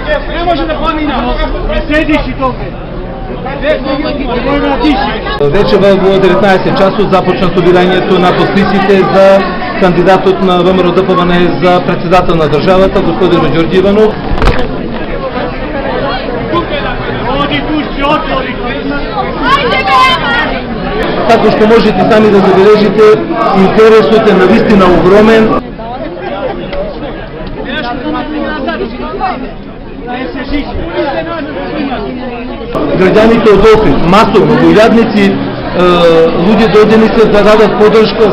Не може да помина. Не седиш и толку. Вече во 19 часот започна собирањето на подписите за кандидатот на ВМРО-ДПМН за председател на државата, господин Ѓорѓе Иванов. Како што можете сами да забележите, интересот е навистина огромен. Граѓаните од Охрид, масовно, во илјадници луѓе дојдени се да дадат поддршка.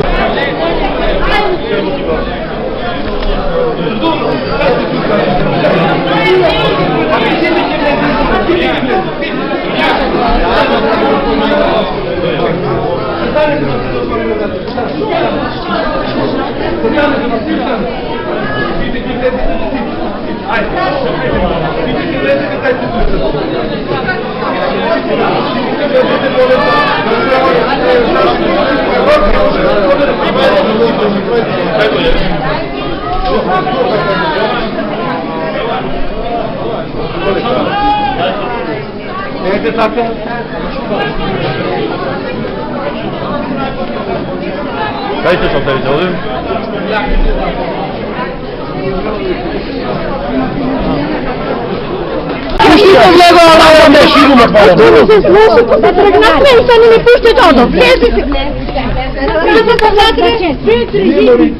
Ете така. Дайте шоферите, одим. Да тръгнахме и са не пущат одо. Влезли се. Четири.